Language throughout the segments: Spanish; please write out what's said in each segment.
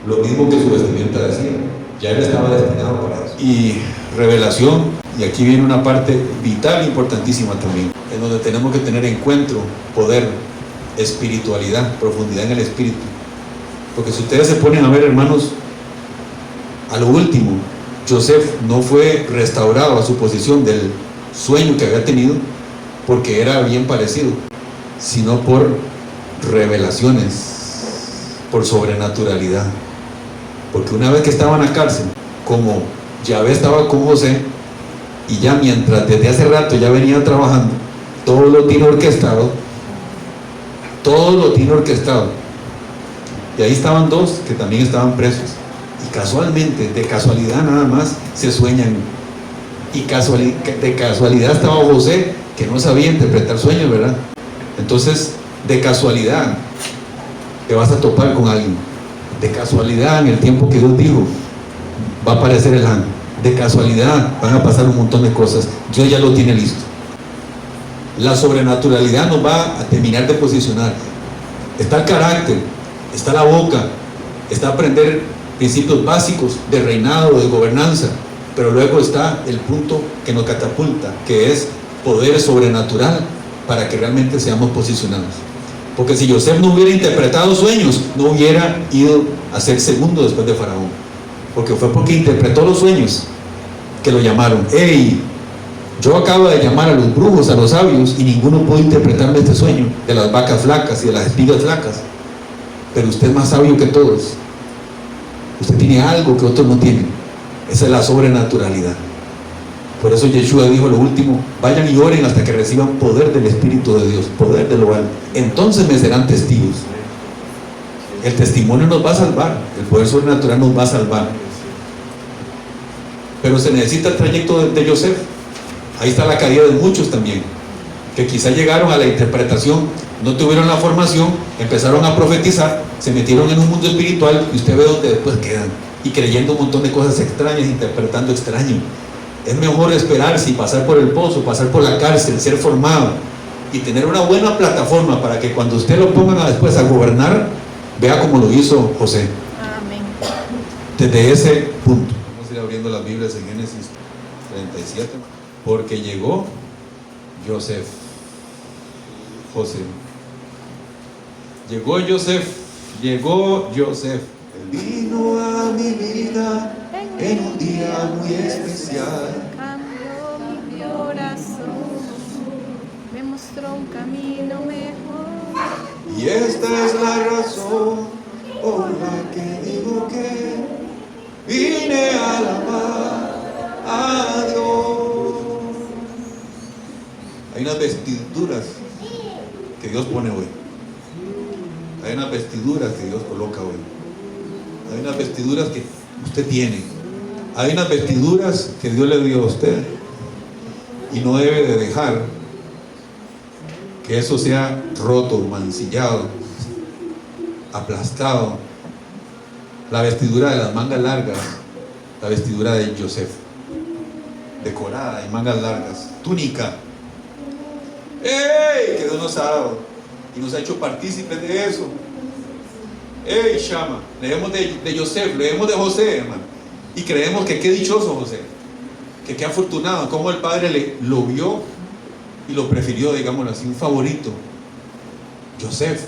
lo mismo que su vestimenta decía. Ya él estaba destinado para eso. Y revelación, y aquí viene una parte vital, importantísima también, en donde tenemos que tener encuentro, poder, espiritualidad, profundidad en el espíritu. Porque si ustedes se ponen a ver, hermanos, a lo último, Joseph no fue restaurado a su posición del sueño que había tenido porque era bien parecido, sino por revelaciones, por sobrenaturalidad. Porque una vez que estaba en la cárcel, como Yahvé estaba con José, y ya mientras desde hace rato ya venía trabajando, todo lo tiene orquestado, y ahí estaban dos que también estaban presos, y casualmente, de casualidad nada más, se sueñan, y de casualidad estaba José, que no sabía interpretar sueños, ¿verdad? Entonces, de casualidad te vas a topar con alguien, de casualidad en el tiempo que Dios dijo va a aparecer el ángel, de casualidad van a pasar un montón de cosas. Dios ya lo tiene listo. La sobrenaturalidad nos va a terminar de posicionar. Está el carácter, está la boca, está aprender principios básicos de reinado, de gobernanza, pero luego está el punto que nos catapulta, que es poder sobrenatural para que realmente seamos posicionados. Porque si Joseph no hubiera interpretado sueños, no hubiera ido a ser segundo después de Faraón, porque fue porque interpretó los sueños que lo llamaron. Hey, yo acabo de llamar a los brujos, a los sabios, y ninguno pudo interpretarme este sueño de las vacas flacas y de las espigas flacas, pero usted es más sabio que todos. Usted tiene algo que otros no tienen. Esa es la sobrenaturalidad. Por eso Yeshua dijo lo último: vayan y oren hasta que reciban poder del Espíritu de Dios, poder de lo alto. Entonces me serán testigos. El testimonio nos va a salvar, el poder sobrenatural nos va a salvar. Pero se necesita el trayecto de Joseph. Ahí está la caída de muchos también, que quizá llegaron a la interpretación, no tuvieron la formación, empezaron a profetizar, se metieron en un mundo espiritual y usted ve donde después quedan, y creyendo un montón de cosas extrañas, interpretando extraño. Es mejor esperarse y pasar por el pozo, pasar por la cárcel, ser formado y tener una buena plataforma para que cuando usted lo pongan después a gobernar, vea como lo hizo José. Amén. Desde ese punto vamos a ir abriendo las Biblias en Génesis 37, porque llegó José, llegó Joseph. Él vino a mi vida en un día muy especial. Cambió mi corazón, me mostró un camino mejor. Y esta es la razón por la que digo que vine a alabar a Dios. Hay unas vestiduras que Dios pone hoy. Hay unas vestiduras que Dios coloca hoy. Hay unas vestiduras que usted tiene. Hay unas vestiduras que Dios le dio a usted. Y no debe de dejar que eso sea roto, mancillado, aplastado. La vestidura de las mangas largas, la vestidura de Joseph, decorada en mangas largas, túnica. ¡Ey! Que Dios nos ha dado y nos ha hecho partícipes de eso. ¡Ey, Shama! Leemos de Joseph, leemos de José, hermano, y creemos que qué dichoso José, que qué afortunado, cómo el Padre lo vio y lo prefirió, digámoslo así, un favorito. Joseph,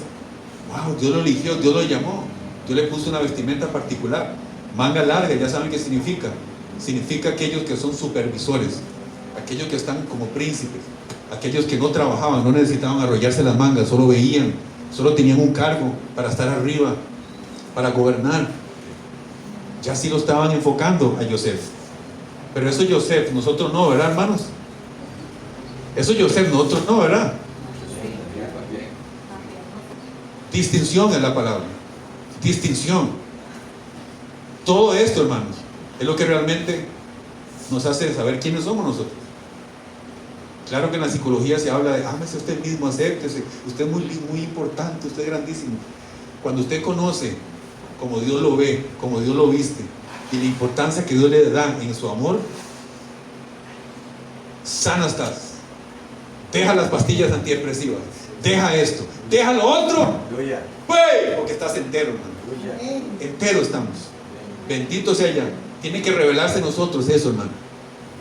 wow, Dios lo eligió, Dios lo llamó, Dios le puso una vestimenta particular, manga larga. Ya saben qué significa. Significa aquellos que son supervisores, aquellos que están como príncipes, aquellos que no trabajaban, no necesitaban arrollarse las mangas, solo veían, solo tenían un cargo para estar arriba, para gobernar. Ya sí lo estaban enfocando a Joseph. Pero eso Joseph, nosotros no, ¿verdad, hermanos? Eso Joseph, nosotros no, ¿verdad? Distinción es la palabra. Distinción. Todo esto, hermanos, es lo que realmente nos hace saber quiénes somos nosotros. Claro que en la psicología se habla de ámese usted mismo, acéptese, usted es muy importante, usted es grandísimo. Cuando usted conoce como Dios lo ve, como Dios lo viste, y la importancia que Dios le da en su amor, sana estás. Deja las pastillas antidepresivas, deja esto, deja lo otro, porque estás entero, hermano. Entero estamos. Bendito sea ya. Tiene que revelarse en nosotros eso, hermano.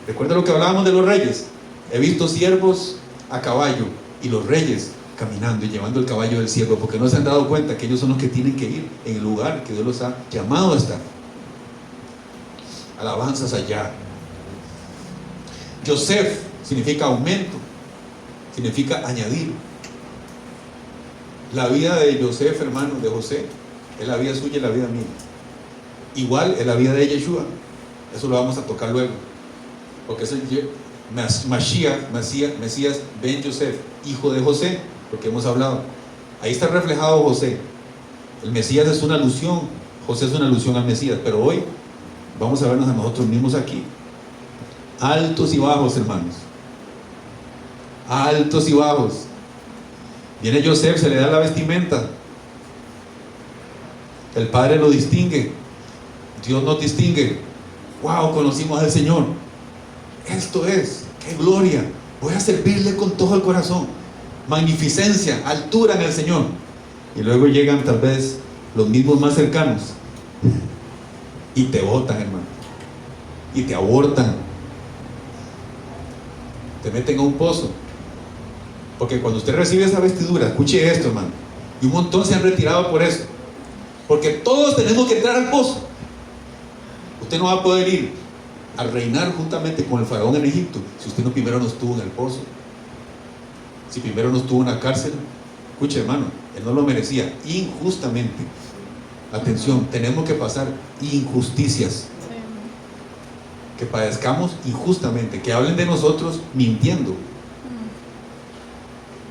Recuerda lo que hablábamos de los reyes. He visto siervos a caballo y los reyes caminando y llevando el caballo del siervo, porque no se han dado cuenta que ellos son los que tienen que ir en el lugar que Dios los ha llamado a estar. Alabanzas allá. Yosef significa aumento, significa añadir. La vida de Yosef, hermano, de José, es la vida suya y la vida mía. Igual es la vida de Yeshua. Eso lo vamos a tocar luego, porque es el Mesías ben Yosef, hijo de José, porque hemos hablado. Ahí está reflejado José. El Mesías es una alusión, José es una alusión al Mesías, pero hoy vamos a vernos a nosotros mismos aquí. Altos y bajos, hermanos. Altos y bajos. Viene Yosef, se le da la vestimenta. El Padre lo distingue. Dios nos distingue. Wow, conocimos al Señor. Esto es, qué gloria. Voy a servirle con todo el corazón. Magnificencia, altura en el Señor. Y luego llegan tal vez los mismos más cercanos y te botan, hermano, y te abortan, te meten a un pozo. Porque cuando usted recibe esa vestidura, escuche esto, hermano, y un montón se han retirado por eso, porque todos tenemos que entrar al pozo. Usted no va a poder ir a reinar juntamente con el faraón en Egipto si usted no primero no estuvo en el pozo, si primero no estuvo en la cárcel. Escuche, hermano, él no lo merecía injustamente. Atención, tenemos que pasar injusticias, que padezcamos injustamente, que hablen de nosotros mintiendo.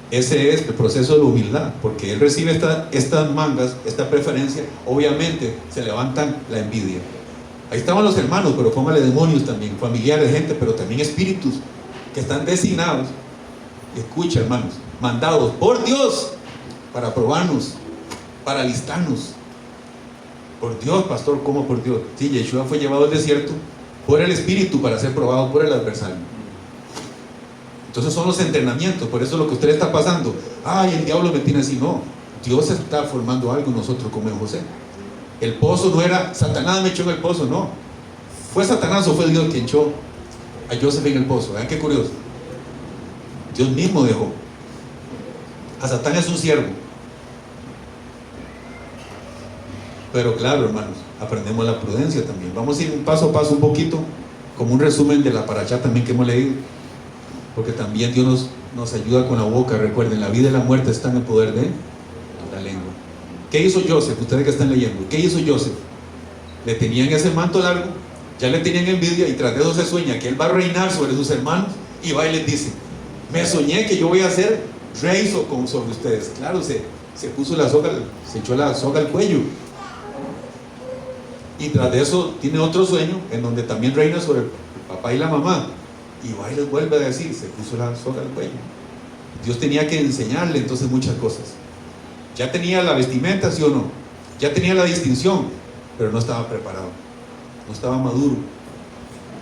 Ese es el proceso de la humildad, porque él recibe estas mangas, esta preferencia. Obviamente se levantan la envidia. Ahí estaban los hermanos, pero póngale demonios también, familiares, gente, pero también espíritus que están designados. Escucha, hermanos, mandados por Dios para probarnos, para alistarnos. Por Dios, pastor, ¿cómo por Dios? Sí, Yeshua fue llevado al desierto por el Espíritu para ser probado por el adversario. Entonces son los entrenamientos. Por eso lo que usted está pasando, ay, el diablo me tiene así. No, Dios está formando algo en nosotros como en José. El pozo no era Satanás me echó en el pozo, no. ¿Fue Satanás o fue Dios quien echó a Joseph en el pozo? Vean qué curioso. Dios mismo dejó. A Satán es un siervo. Pero claro, hermanos, aprendemos la prudencia también. Vamos a ir paso a paso un poquito, como un resumen de la parashá también que hemos leído, porque también Dios nos ayuda con la boca. Recuerden, la vida y la muerte están en el poder de la lengua. ¿Qué hizo Joseph? Ustedes que están leyendo, ¿qué hizo Joseph? Le tenían ese manto largo, ya le tenían envidia, y tras de eso se sueña que él va a reinar sobre sus hermanos, y va y les dice: me soñé que yo voy a ser rey sobre ustedes. Claro, se puso la soga, se echó la soga al cuello. Y tras de eso tiene otro sueño en donde también reina sobre el papá y la mamá, y va y les vuelve a decir: se puso la soga al cuello. Dios tenía que enseñarle entonces muchas cosas. Ya tenía la vestimenta, ¿sí o no? Ya tenía la distinción, pero no estaba preparado, no estaba maduro.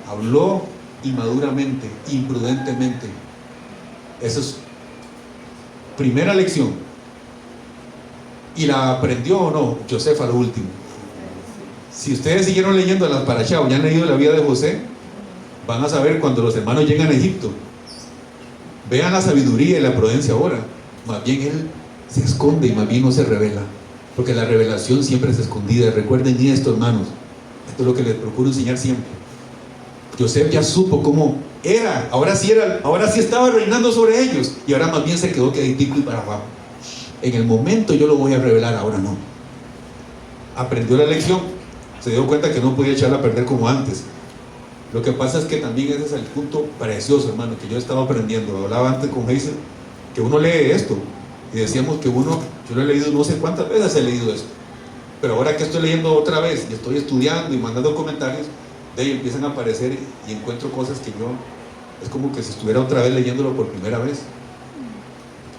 Habló inmaduramente, imprudentemente. Esa es primera lección. ¿Y la aprendió o no Joseph a lo último? Si ustedes siguieron leyendo las parashá o ya han leído la vida de José, van a saber cuando los hermanos llegan a Egipto. Vean la sabiduría y la prudencia ahora. Más bien él se esconde y más bien no se revela, porque la revelación siempre es escondida. Recuerden esto, hermanos, esto es lo que les procuro enseñar siempre. Joseph ya supo cómo era, ahora sí estaba reinando sobre ellos, y ahora más bien se quedó queditico y para abajo. En el momento yo lo voy a revelar, ahora no. Aprendió la lección, se dio cuenta que no podía echarla a perder como antes. Lo que pasa es que también ese es el punto precioso, hermano, que yo estaba aprendiendo. Hablaba antes con Hazel, que uno lee esto y decíamos que yo lo he leído no sé cuántas veces he leído esto, pero ahora que estoy leyendo otra vez y estoy estudiando y mandando comentarios, de ahí empiezan a aparecer y encuentro cosas que yo, es como que si estuviera otra vez leyéndolo por primera vez.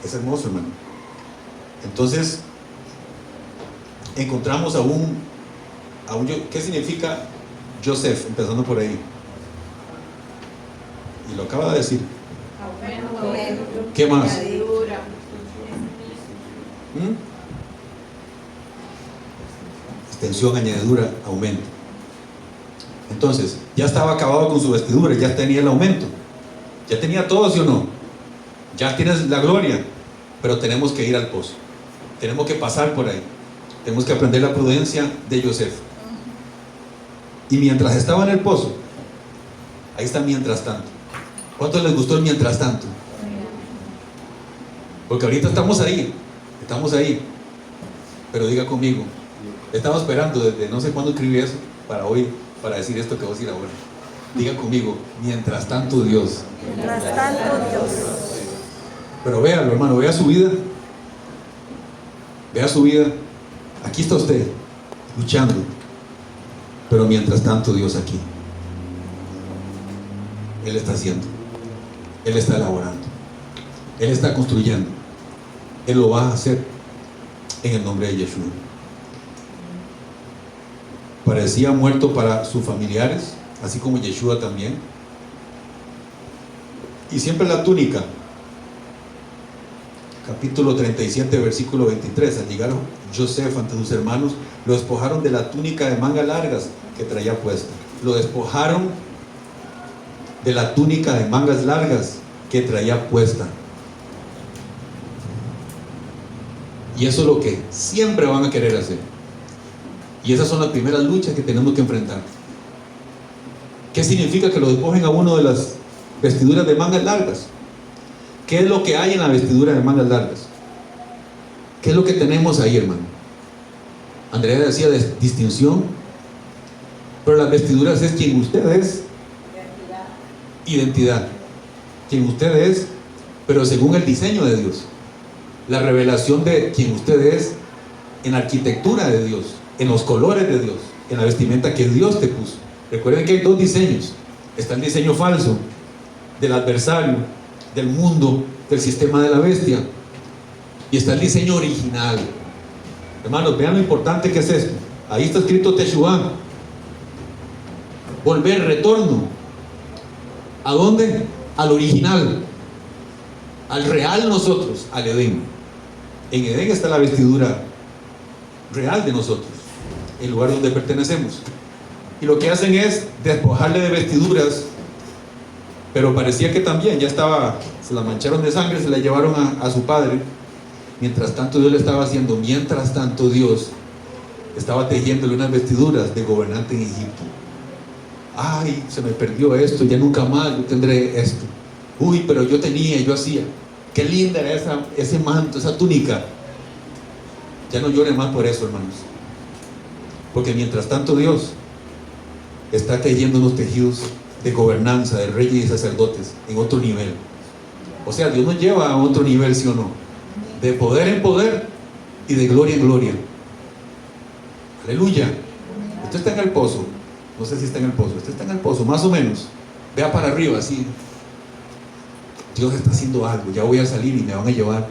Es hermoso, hermano. Entonces encontramos ¿qué significa Joseph? Empezando por ahí, y lo acaba de decir. ¿Qué más? extensión, añadidura, aumento. Entonces, ya estaba acabado con su vestidura, ya tenía el aumento, ya tenía todo, ¿sí o no? Ya tienes la gloria, pero tenemos que ir al pozo, tenemos que pasar por ahí, tenemos que aprender la prudencia de Joseph. Y mientras estaba en el pozo, ahí está mientras tanto. ¿Cuántos les gustó el mientras tanto? Porque ahorita estamos ahí, pero diga conmigo, estaba esperando desde no sé cuándo escribí eso para hoy, para decir esto que voy a decir ahora. Diga conmigo, mientras tanto Dios. Mientras tanto Dios. Pero véalo, hermano, vea su vida. Vea su vida. Aquí está usted, luchando. Pero mientras tanto Dios aquí. Él está haciendo. Él está elaborando. Él está construyendo. Él lo va a hacer en el nombre de Yeshua. Parecía muerto para sus familiares, así como Yeshua también. Y siempre la túnica. Capítulo 37, versículo 23. Al llegar Joseph ante sus hermanos, lo despojaron de la túnica de mangas largas que traía puesta. Lo despojaron de la túnica de mangas largas que traía puesta. Y eso es lo que siempre van a querer hacer. Y esas son las primeras luchas que tenemos que enfrentar. ¿Qué significa que lo despojen a uno de las vestiduras de mangas largas? ¿Qué es lo que hay en la vestidura de mangas largas? ¿Qué es lo que tenemos ahí, hermano? Andrea decía de distinción, pero las vestiduras es quien usted es. Identidad. Quien usted es, pero según el diseño de Dios. La revelación de quien usted es en la arquitectura de Dios, en los colores de Dios, en la vestimenta que Dios te puso. Recuerden que hay dos diseños. Está el diseño falso del adversario, del mundo, del sistema de la bestia, y está el diseño original. Hermanos, vean lo importante que es esto. Ahí está escrito Teshuvah, volver, retorno. ¿A dónde? Al original, al real nosotros, al Edén. En Edén está la vestidura real de nosotros, el lugar donde pertenecemos. Y lo que hacen es despojarle de vestiduras, pero parecía que también ya estaba, se la mancharon de sangre, se la llevaron a su padre. Mientras tanto Dios le estaba haciendo, mientras tanto Dios estaba tejiéndole unas vestiduras de gobernante en Egipto. Ay, se me perdió esto, ya nunca más yo tendré esto. Uy, pero yo tenía, yo hacía. Qué linda era ese manto, esa túnica. Ya no lloren más por eso, hermanos. Porque mientras tanto Dios está tejiendo unos tejidos de gobernanza, de reyes y sacerdotes en otro nivel. O sea, Dios nos lleva a otro nivel, ¿sí o no? De poder en poder y de gloria en gloria. Aleluya. Usted está en el pozo. No sé si está en el pozo. Usted está en el pozo, más o menos. Vea para arriba, así. Dios está haciendo algo. Ya voy a salir y me van a llevar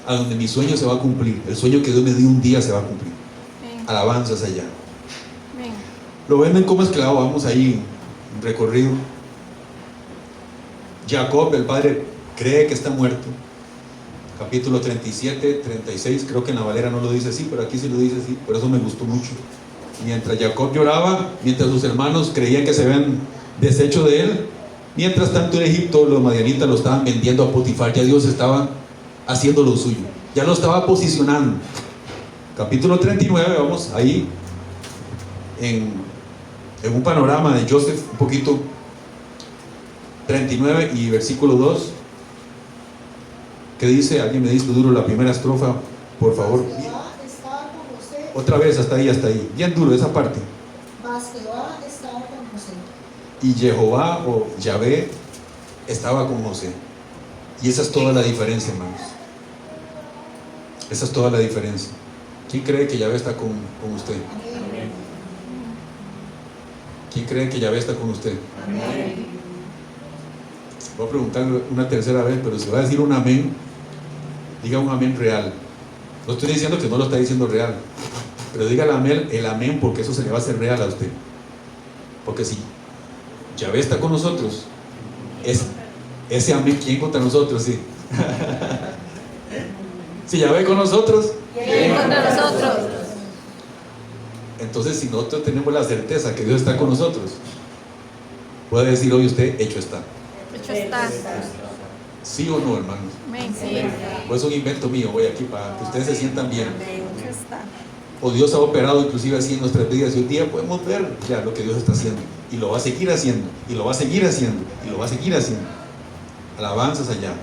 a donde mi sueño se va a cumplir. El sueño que Dios me dio un día se va a cumplir. Alabanzas allá. Lo ven como esclavo. Vamos ahí en recorrido. Jacob, el padre, cree que está muerto. Capítulo 37, 36. Creo que en la Valera no lo dice así, pero aquí sí lo dice así. Por eso me gustó mucho. Mientras Jacob lloraba, mientras sus hermanos creían que se habían deshecho de él, mientras tanto en Egipto los madianitas lo estaban vendiendo a Potifar. Ya Dios estaba haciendo lo suyo, ya lo estaba posicionando. Capítulo 39, vamos ahí en un panorama de Joseph, un poquito. 39 y versículo 2. ¿Qué dice? Alguien me dice duro la primera estrofa, por favor. Otra vez, hasta ahí, bien duro esa parte. Mas Jehová estaba con José. Y Jehová o Yahvé estaba con José. Y esa es toda la diferencia, hermanos. Esa es toda la diferencia. ¿Quién cree que Yahvé está con usted? Amén. ¿Quién cree que Yahvé está con usted? Amén. Voy a preguntar una tercera vez, pero si va a decir un amén, diga un amén real. No estoy diciendo que no lo está diciendo real, pero diga el amén, porque eso se le va a hacer real a usted. Porque si Yahvé está con nosotros, ese amén, ¿quién contra nosotros? Sí. Si Yahvé con nosotros, ¿quién con nosotros. Entonces, si nosotros tenemos la certeza que Dios está con nosotros, puede decir hoy usted, hecho está. Hecho está. ¿Sí o no, hermanos? Amén. Sí. Pues es un invento mío, voy aquí para que ustedes se sientan bien. Hecho está. O Dios ha operado inclusive así en nuestras vidas y hoy día podemos ver ya lo que Dios está haciendo. Y lo va a seguir haciendo, y lo va a seguir haciendo, y lo va a seguir haciendo. Alabanzas allá.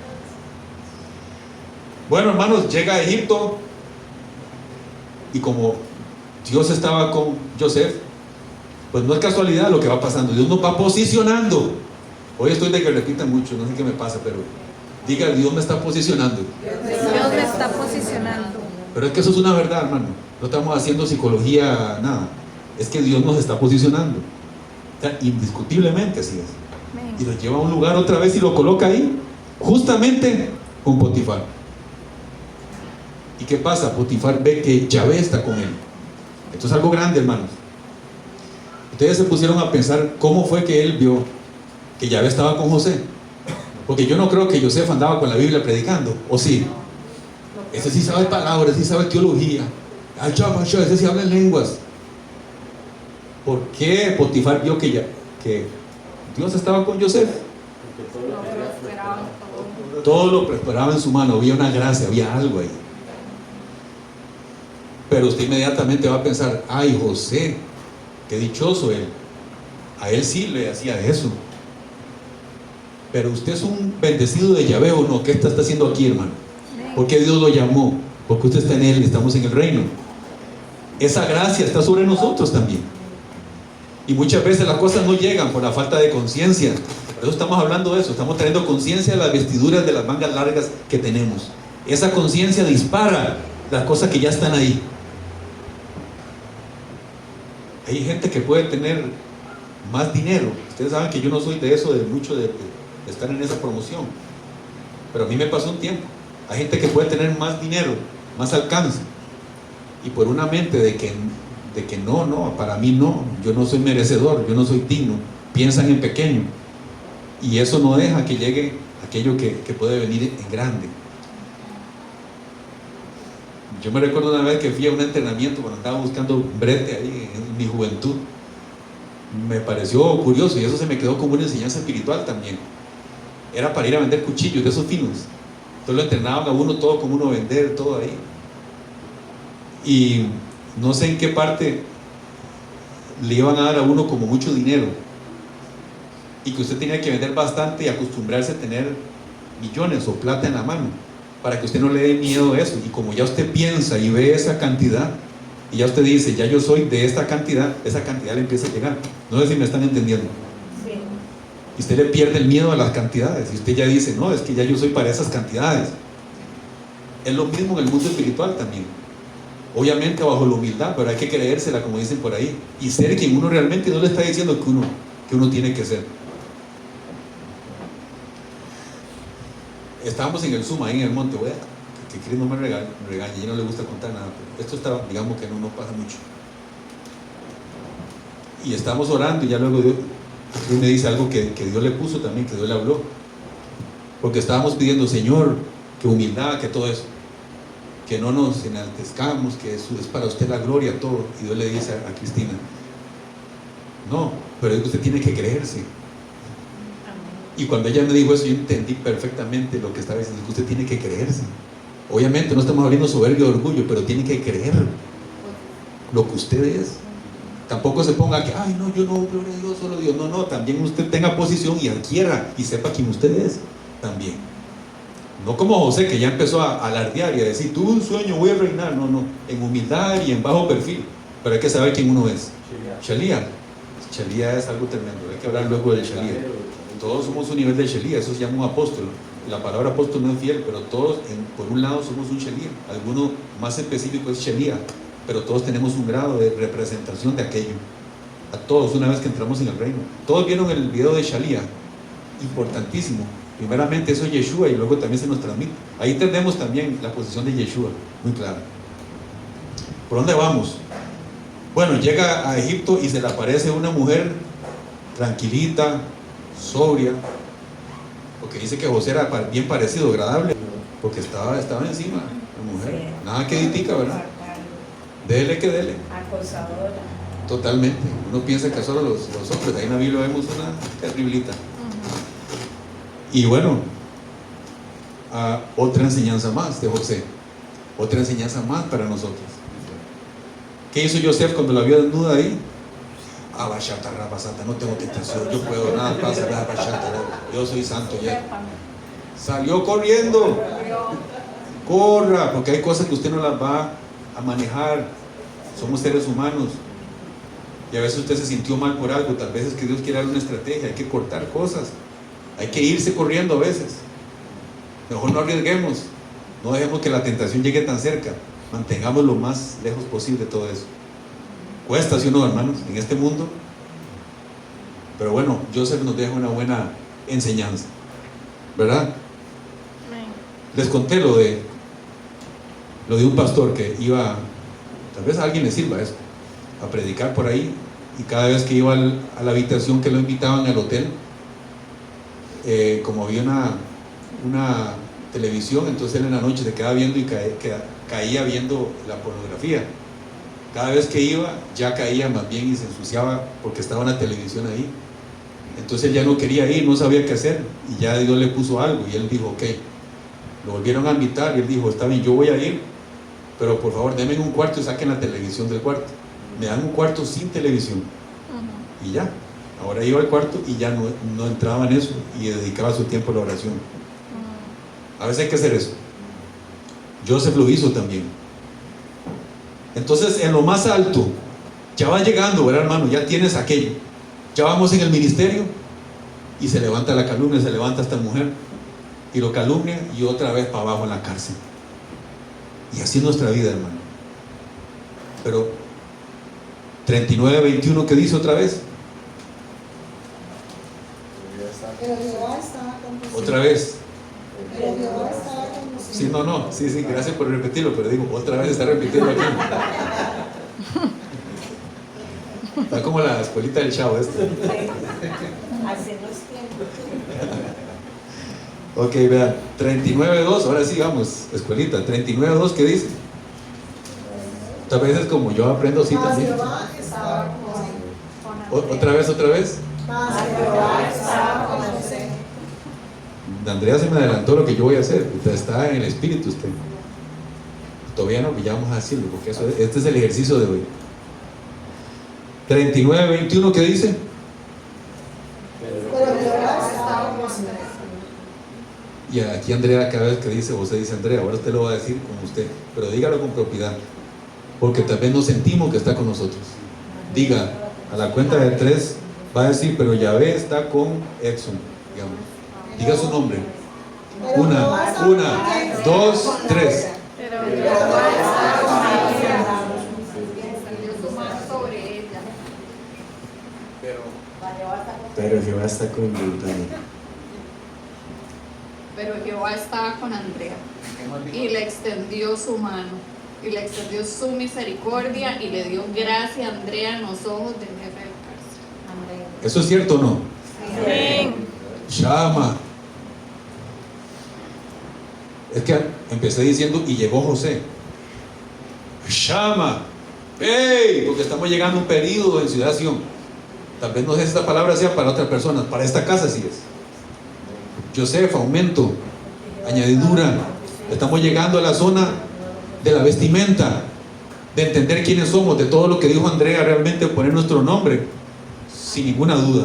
Bueno, hermanos, llega a Egipto y como Dios estaba con Joseph, pues no es casualidad lo que va pasando. Dios nos va posicionando. Hoy estoy de que repitan mucho, no sé qué me pasa, pero diga, Dios me está posicionando. Dios me está posicionando. Pero es que eso es una verdad, hermano. No estamos haciendo psicología, nada. Es que Dios nos está posicionando. O sea, indiscutiblemente así es. Amén. Y lo lleva a un lugar otra vez y lo coloca ahí, justamente con Potifar. ¿Y qué pasa? Potifar ve que Yahvé está con él. Esto es algo grande, hermanos. Ustedes se pusieron a pensar cómo fue que él vio que Yahvé estaba con José. Porque yo no creo que José andaba con la Biblia predicando, ¿o sí? Ese sí sabe palabras, sí sabe teología. Ese sí habla en lenguas. ¿Por qué Potifar vio que Dios estaba con José? Todo lo prosperaba en su mano, había una gracia, había algo ahí. Pero usted inmediatamente va a pensar, ay, José, qué dichoso él. A él sí le hacía eso. Pero usted es un bendecido de Yahvé o no. ¿Qué está haciendo aquí, hermano? ¿Por qué Dios lo llamó? Porque usted está en él y estamos en el reino. Esa gracia está sobre nosotros también. Y muchas veces las cosas no llegan por la falta de conciencia. Por eso estamos hablando de eso. Estamos teniendo conciencia de las vestiduras de las mangas largas que tenemos. Esa conciencia dispara las cosas que ya están ahí. Hay gente que puede tener más dinero. Ustedes saben que yo no soy de eso, de mucho de estar en esa promoción. Pero a mí me pasó un tiempo. Hay gente que puede tener más dinero, más alcance. Y por una mente de que no, para mí no, yo no soy merecedor, yo no soy digno, piensan en pequeño. Y eso no deja que llegue aquello que puede venir en grande. Yo me recuerdo una vez que fui a un entrenamiento cuando estaba buscando brete ahí en mi juventud. Me pareció curioso y eso se me quedó como una enseñanza espiritual también. Era para ir a vender cuchillos de esos finos. Entonces lo entrenaban a uno todo como uno vender, todo ahí. Y no sé en qué parte le iban a dar a uno como mucho dinero. Y que usted tenía que vender bastante y acostumbrarse a tener millones o plata en la mano. Para que usted no le dé miedo a eso. Y como ya usted piensa y ve esa cantidad, y ya usted dice, ya yo soy de esta cantidad, esa cantidad le empieza a llegar. No sé si me están entendiendo. Sí. Y usted le pierde el miedo a las cantidades. Y usted ya dice, no, es que ya yo soy para esas cantidades. Es lo mismo en el mundo espiritual también. Obviamente bajo la humildad, pero hay que creérsela, como dicen por ahí. Y ser quien uno realmente no le está diciendo que uno tiene que ser. Estábamos en el Zoom, ahí en el monte, que Cris no me regañe, y no le gusta contar nada, pero esto está, digamos que no pasa mucho. Y estamos orando y ya luego Dios me dice algo que Dios le puso también, que Dios le habló. Porque estábamos pidiendo, Señor, que humildad, que todo eso, que no nos enaltezcamos, que eso es para usted la gloria, todo. Y Dios le dice a Cristina, no, pero es que usted tiene que creerse. Y cuando ella me dijo eso, yo entendí perfectamente lo que estaba diciendo, que usted tiene que creerse. Obviamente no estamos hablando soberbia o orgullo, pero tiene que creer lo que usted es. Tampoco se ponga que, ay no, yo no, gloria a Dios, solo Dios. No, también usted tenga posición y adquiera y sepa quién usted es también. No como José, que ya empezó a alardear y a decir, tuve un sueño, voy a reinar. No, en humildad y en bajo perfil, pero hay que saber quién uno es. Shalía es algo tremendo, hay que hablar luego del Shalía. Todos somos un nivel de Shalía, eso se llama un apóstol. La palabra apóstol no es fiel, pero todos, por un lado, somos un Shalía. Alguno más específico es Shalía, pero todos tenemos un grado de representación de aquello. A todos, una vez que entramos en el reino. Todos vieron el video de Shalía, importantísimo. Primeramente eso es Yeshua y luego también se nos transmite. Ahí tenemos también la posición de Yeshua, muy clara. ¿Por dónde vamos? Bueno, llega a Egipto y se le aparece una mujer tranquilita, sobria, porque dice que José era bien parecido, agradable, porque estaba encima la mujer, nada que critica, ¿verdad? Dele que dele. Acosadora. Totalmente. Uno piensa que solo los hombres, ahí en la Biblia vemos una terriblita. Y bueno, otra enseñanza más de José, otra enseñanza más para nosotros. ¿Qué hizo Joseph cuando la vio desnuda ahí? Abashata, rabasata, no tengo tentación, yo puedo, nada pasa, yo soy santo ya. Salió corriendo. Corra, porque hay cosas que usted no las va a manejar. Somos seres humanos. Y a veces usted se sintió mal por algo. Tal vez es que Dios quiere dar una estrategia. Hay que cortar cosas. Hay que irse corriendo a veces. Mejor no arriesguemos. No dejemos que la tentación llegue tan cerca. Mantengamos lo más lejos posible todo eso. Cuesta, ¿sí o no, hermanos? En este mundo. Pero bueno, Joseph nos deja una buena enseñanza, ¿verdad? Les conté lo de un pastor que iba, tal vez a alguien le sirva eso, a predicar por ahí, y cada vez que iba a la habitación que lo invitaban al hotel, como había una televisión, entonces él en la noche se quedaba viendo y caía viendo la pornografía. Cada vez que iba ya caía más bien y se ensuciaba porque estaba una televisión ahí. Entonces él ya no quería ir, no sabía qué hacer, y ya Dios le puso algo y él dijo ok. Lo volvieron a invitar y él dijo, está bien, yo voy a ir, pero por favor denme un cuarto y saquen la televisión del cuarto. Me dan un cuarto sin televisión. Y ya, ahora iba al cuarto y ya no entraba en eso y dedicaba su tiempo a la oración. A veces hay que hacer eso. Joseph lo hizo también. Entonces en lo más alto, ya va llegando, ¿verdad, hermano? Ya tienes aquello. Ya vamos en el ministerio y se levanta la calumnia, se levanta esta mujer y lo calumnia y otra vez para abajo en la cárcel. Y así es nuestra vida, hermano. Pero 39:21, ¿qué dice otra vez? Pero Jehová estaba con José. Otra vez. Pero Jehová estaba con José. Sí, no, sí, gracias por repetirlo, pero digo, otra vez está repitiendo aquí. Está como la escuelita del chavo Así nos tiempos. Ok, vean, 39:2, ahora sí vamos, escuelita, 39:2, ¿qué dice? Tal vez es como yo aprendo así Mas también. Jehová estaba con José. Otra vez. Mas Jehová estaba con José. Andrea se me adelantó lo que yo voy a hacer. Usted está en el espíritu, usted. Todavía no, ya vamos a decirlo, porque este es el ejercicio de hoy. 39:21, ¿qué dice? Pero Jehová estaba con José. Y aquí Andrea, cada vez que dice José, dice Andrea, ahora usted lo va a decir como usted, pero dígalo con propiedad, porque tal vez no sentimos que está con nosotros. Diga, a la cuenta de 3, va a decir, pero Yahvé está con Edson, digamos. Diga su nombre. Pero Jehová estaba con 1, quién? 2, 3. Pero Jehová estaba con ella. Pero Jehová está con Yudani. Pero Jehová estaba con Andrea y le extendió su mano y le extendió su misericordia y le dio gracia a Andrea en los ojos del jefe de cárcel. ¿Eso es cierto o no? amén. Shama. Es que empecé diciendo y llegó José. Shama. ¡Ey! Porque estamos llegando a un periodo en Ciudad Sion. Tal vez no sé si esta palabra sea para otras personas, para esta casa sí es. Joseph, aumento, añadidura. Estamos llegando a la zona de la vestimenta, de entender quiénes somos, de todo lo que dijo Andrea, realmente poner nuestro nombre, sin ninguna duda.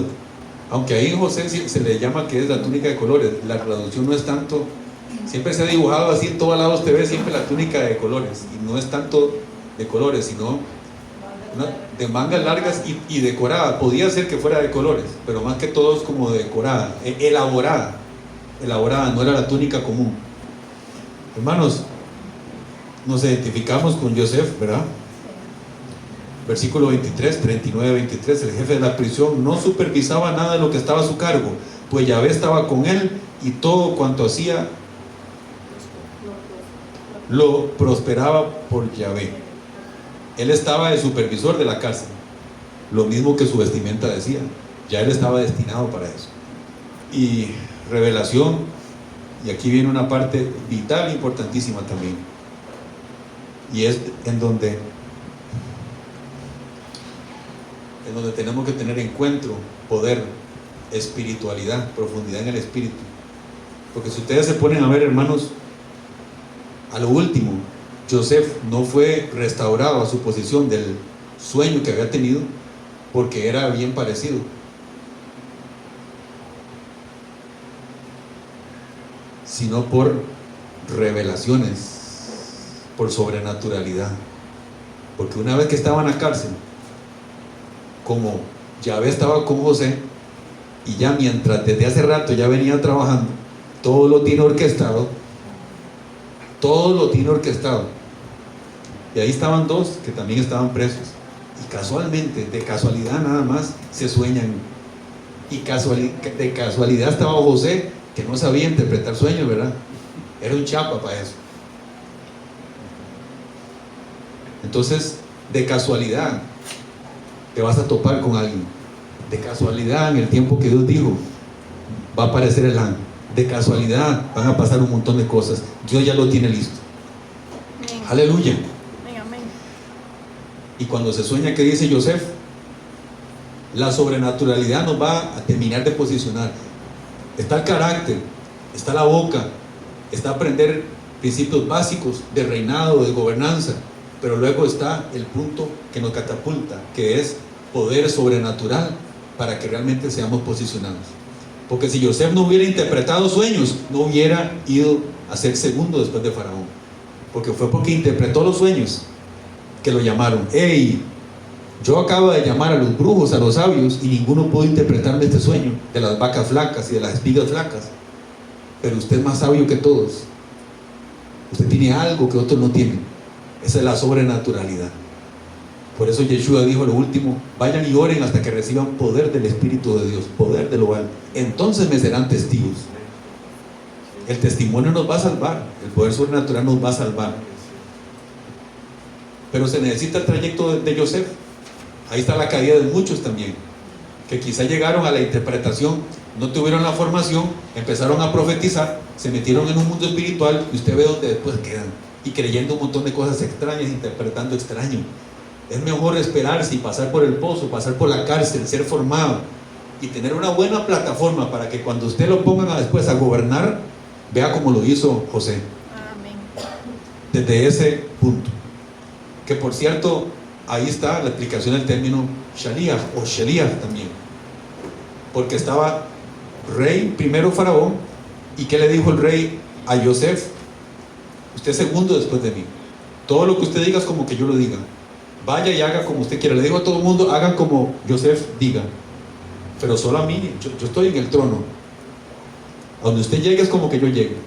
Aunque ahí en José se le llama que es la túnica de colores, la traducción no es tanto, siempre se ha dibujado así en todos lados, usted ve siempre la túnica de colores, y no es tanto de colores, sino de mangas largas y decorada. Podía ser que fuera de colores, pero más que todo es como decorada, elaborada, no era la túnica común. Hermanos, nos identificamos con Joseph, ¿verdad? Versículo 23, 39-23, el jefe de la prisión no supervisaba nada de lo que estaba a su cargo, pues Yahvé estaba con él y todo cuanto hacía lo prosperaba por Yahvé. Él estaba de supervisor de la cárcel, lo mismo que su vestimenta decía, ya él estaba destinado para eso. Y revelación, y aquí viene una parte vital, importantísima también, y es en donde en donde tenemos que tener encuentro, poder, espiritualidad, profundidad en el espíritu. Porque si ustedes se ponen a ver, hermanos, a lo último, Joseph no fue restaurado a su posición del sueño que había tenido porque era bien parecido. Sino por revelaciones, por sobrenaturalidad. Porque una vez que estaba en la cárcel, como Yahvé estaba con José, y ya mientras desde hace rato ya venía trabajando, todo lo tiene orquestado, y ahí estaban dos que también estaban presos, y casualmente, de casualidad nada más, se sueñan, y de casualidad estaba José, que no sabía interpretar sueños, ¿verdad? Era un chapa para eso. Entonces, de casualidad te vas a topar con alguien. De casualidad, en el tiempo que Dios dijo, va a aparecer el ángel. De casualidad van a pasar un montón de cosas. Dios ya lo tiene listo. Amén. Aleluya. Amén, amén. Y cuando se sueña, ¿qué dice Joseph? La sobrenaturalidad nos va a terminar de posicionar. Está el carácter, está la boca, está aprender principios básicos de reinado, de gobernanza, pero luego está el punto que nos catapulta, que es poder sobrenatural para que realmente seamos posicionados. Porque si Joseph no hubiera interpretado sueños, no hubiera ido a ser segundo después de Faraón, porque fue porque interpretó los sueños que lo llamaron. Hey, yo acabo de llamar a los brujos, a los sabios, y ninguno pudo interpretarme este sueño de las vacas flacas y de las espigas flacas, pero usted es más sabio que todos. Usted tiene algo que otros no tienen. Esa es la sobrenaturalidad. Por eso Yeshua dijo lo último: vayan y oren hasta que reciban poder del Espíritu de Dios, poder de lo alto. Entonces me serán testigos. El testimonio nos va a salvar, el poder sobrenatural nos va a salvar. Pero se necesita el trayecto de Joseph. Ahí está la caída de muchos también, que quizá llegaron a la interpretación, no tuvieron la formación, empezaron a profetizar, se metieron en un mundo espiritual, y usted ve donde después quedan, y creyendo un montón de cosas extrañas, interpretando extraño. Es mejor esperarse y pasar por el pozo, pasar por la cárcel, ser formado y tener una buena plataforma para que cuando usted lo pongan después a gobernar, vea como lo hizo José. Amén. Desde ese punto, que por cierto, ahí está la explicación del término Shaliach o Sheliach también, porque estaba rey primero Faraón, y ¿qué le dijo el rey a Joseph? Usted es segundo después de mí, todo lo que usted diga es como que yo lo diga, vaya y haga como usted quiera. Le digo a todo el mundo, hagan como Joseph diga, pero solo a mí, yo estoy en el trono, a donde usted llegue es como que yo llegue.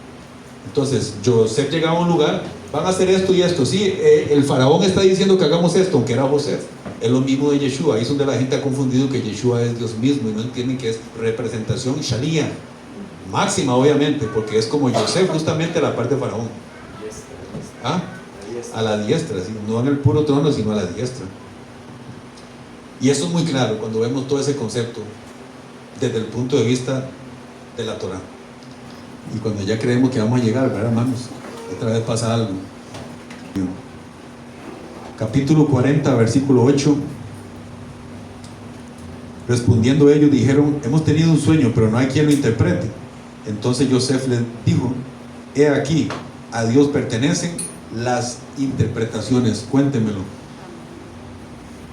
Entonces Joseph llegaba a un lugar, van a hacer esto y esto. Sí, el faraón está diciendo que hagamos esto, aunque era Joseph. Es lo mismo de Yeshua. Ahí es donde la gente ha confundido que Yeshua es Dios mismo y no entienden que es representación Shalia máxima, obviamente, porque es como Joseph justamente a la parte de faraón. ¿Ah? A la diestra, ¿sí? No en el puro trono, sino a la diestra. Y eso es muy claro cuando vemos todo ese concepto desde el punto de vista de la Torah. Y cuando ya creemos que vamos a llegar, ¿verdad, hermanos? Otra vez pasa algo. Capítulo 40, versículo 8. Respondiendo ellos dijeron: hemos tenido un sueño, pero no hay quien lo interprete. Entonces Joseph les dijo: he aquí, a Dios pertenecen las interpretaciones, cuéntemelo.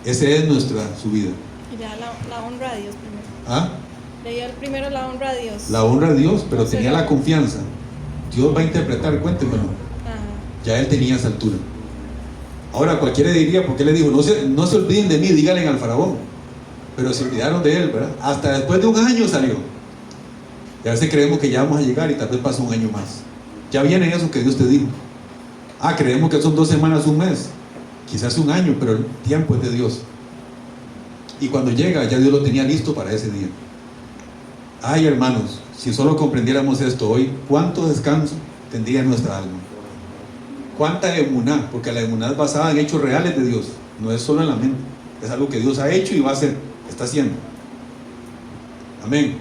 Esa es nuestra subida. Y ya la honra a Dios primero. ¿Ah? Leía primero la honra a Dios. La honra a Dios, pero tenía la confianza. Dios va a interpretar, cuéntemelo. Ajá. Ya él tenía esa altura. Ahora cualquiera diría, ¿por qué le digo? No se olviden de mí, díganle al faraón. Pero se olvidaron de él, ¿verdad? Hasta después de un año salió. Y a veces creemos que ya vamos a llegar y tal vez pasa un año más. Ya viene eso que Dios te dijo. Creemos que son 2 semanas, un mes, quizás un año, pero el tiempo es de Dios. Y cuando llega, ya Dios lo tenía listo para ese día. Ay, hermanos, si solo comprendiéramos esto hoy, ¿cuánto descanso tendría nuestra alma? ¿Cuánta emuná? Porque la emuná es basada en hechos reales de Dios, no es solo en la mente, es algo que Dios ha hecho y va a hacer, está haciendo. Amén.